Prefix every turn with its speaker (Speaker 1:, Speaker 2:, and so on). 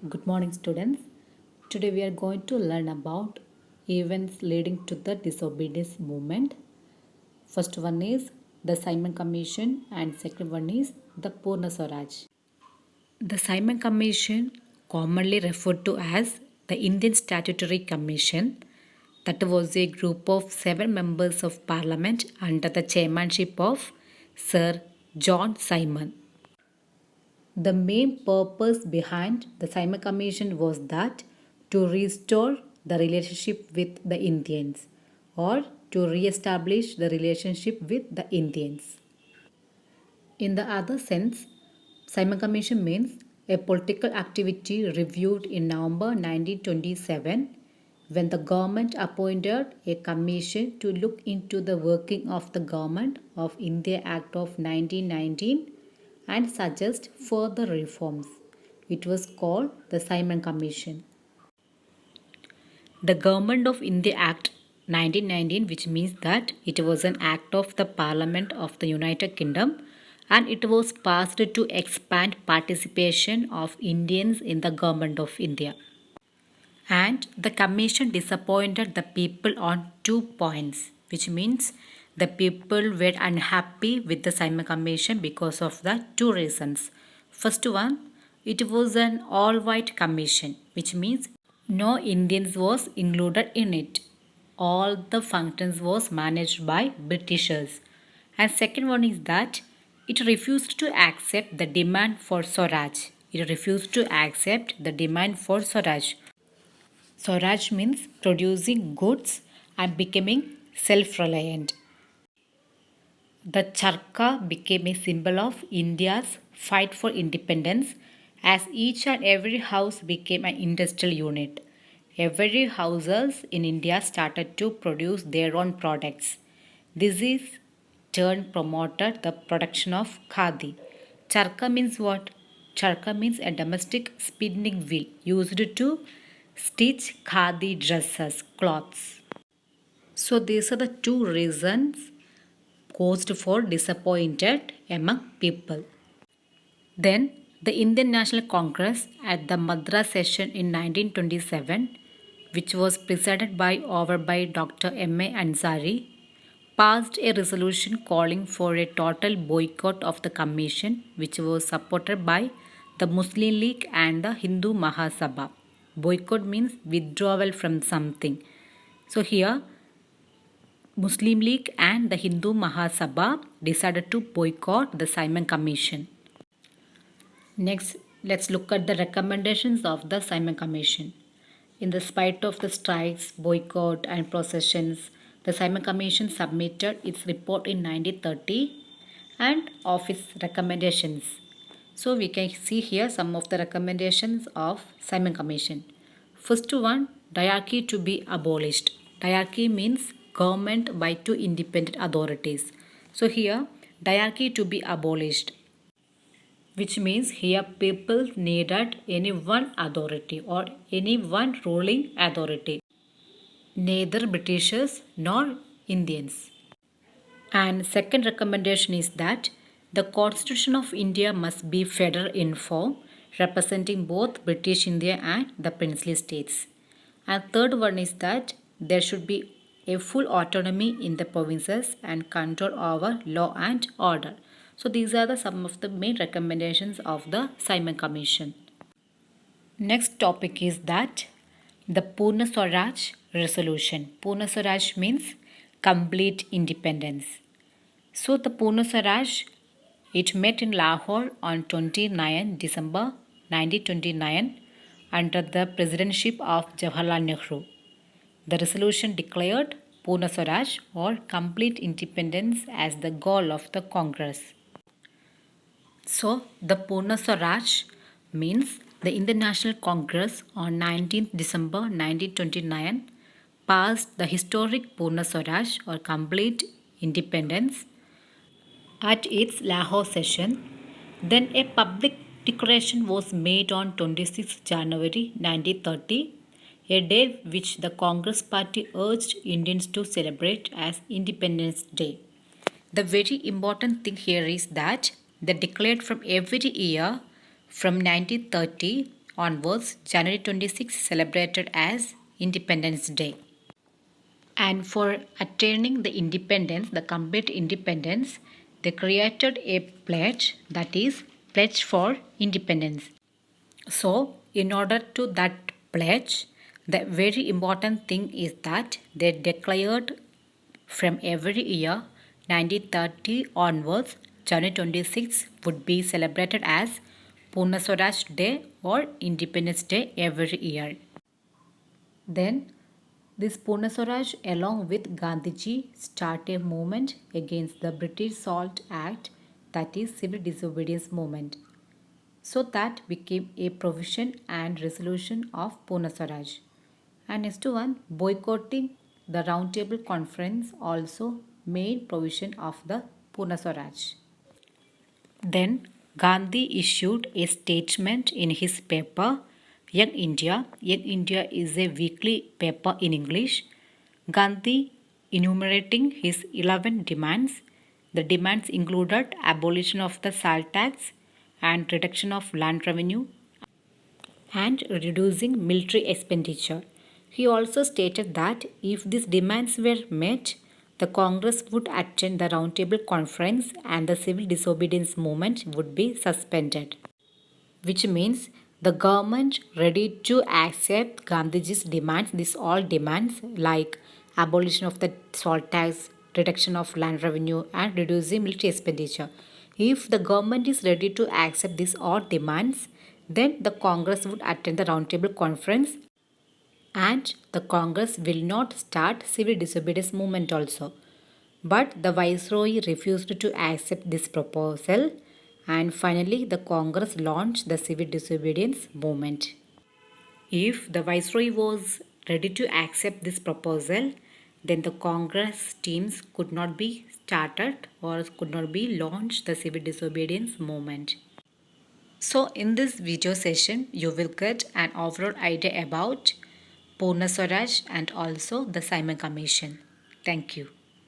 Speaker 1: Good morning, students. Today we are going to learn about events leading to the disobedience movement. First one is the Simon Commission, and second one is the Purna Swaraj. The Simon Commission, commonly referred to as the Indian Statutory Commission, that was a group of 7 members of Parliament under the chairmanship of Sir John Simon. The main purpose behind the Simon Commission was that to restore the relationship with the Indians or to re-establish the relationship with the Indians. In the other sense, Simon Commission means a political activity reviewed in November 1927 when the government appointed a commission to look into the working of the Government of India Act of 1919 and suggest further reforms. It was called the Simon Commission. The Government of India Act 1919, which means that it was an act of the Parliament of the United Kingdom and it was passed to expand participation of Indians in the Government of India. And the commission disappointed the people on 2 points, which means the people were unhappy with the Simon Commission because of the 2 reasons. First one, it was an all-white commission, which means no Indians was included in it. All the functions was managed by Britishers. And second one is that it refused to accept the demand for Swaraj. It refused to accept the demand for Swaraj. Swaraj means producing goods and becoming self-reliant. The charkha became a symbol of India's fight for independence as each and every house became an industrial unit. Every houses in India started to produce their own products. This is turn promoted the production of khadi. Charkha means what? Charkha means a domestic spinning wheel used to stitch khadi dresses, cloths. So these are the 2 reasons caused for disappointed among people. Then the Indian National Congress at the Madras session in 1927, which was presided over by Dr. M.A. Ansari, passed a resolution calling for a total boycott of the commission, which was supported by the Muslim League and the Hindu Mahasabha. Boycott means withdrawal from something. So here Muslim League and the Hindu Mahasabha decided to boycott the Simon Commission. Next, let's look at the recommendations of the Simon Commission. In the spite of the strikes, boycott, and processions, the Simon Commission submitted its report in 1930 and of its recommendations. So we can see here some of the recommendations of Simon Commission. First one, diarchy to be abolished. Diarchy means government by 2 independent authorities. So here, diarchy to be abolished, which means here people needed any one authority or any one ruling authority, neither Britishers nor Indians. And second recommendation is that the Constitution of India must be federal in form, representing both British India and the princely states. And third one is that there should be a full autonomy in the provinces and control over law and order. So these are some of the main recommendations of the Simon Commission. Next topic is that the Purna Swaraj resolution. Purna Swaraj means complete independence. So the Purna Swaraj, it met in Lahore on 29 December 1929 under the presidency of Jawaharlal Nehru. The resolution declared Purna Swaraj or complete independence as the goal of the Congress. So the Purna Swaraj means the Indian National Congress on 19th December 1929 passed the historic Purna Swaraj or complete independence at its Lahore session. Then a public declaration was made on 26 January 1930, a day which the Congress Party urged Indians to celebrate as Independence Day. The very important thing here is that they declared from every year from 1930 onwards, January 26 celebrated as Independence Day. And for attaining the independence, the complete independence, they created a pledge, that is Pledge for Independence. So, in order to that pledge, the very important thing is that they declared from every year 1930 onwards, January 26 would be celebrated as Purna Swaraj Day or Independence Day every year. Then, this Purna Swaraj, along with Gandhiji, start a movement against the British Salt Act, that is civil disobedience movement. So that became a provision and resolution of Purna Swaraj. And next one, boycotting the Roundtable Conference also made provision of the Purna Swaraj. Then Gandhi issued a statement in his paper Young India. Young India is a weekly paper in English. Gandhi enumerating his 11 demands. The demands included abolition of the salt tax and reduction of land revenue and reducing military expenditure. He also stated that if these demands were met, the Congress would attend the Roundtable Conference and the civil disobedience movement would be suspended. Which means the government ready to accept Gandhiji's demands, these all demands like abolition of the salt tax, reduction of land revenue and reducing military expenditure. If the government is ready to accept these all demands, then the Congress would attend the roundtable conference and the Congress will not start civil disobedience movement also. But the Viceroy refused to accept this proposal and finally the Congress launched the civil disobedience movement. If the Viceroy was ready to accept this proposal, then the Congress teams could not be started or could not be launched the civil disobedience movement. So in this video session, you will get an overall idea about Purna Swaraj and also the Simon Commission. Thank you.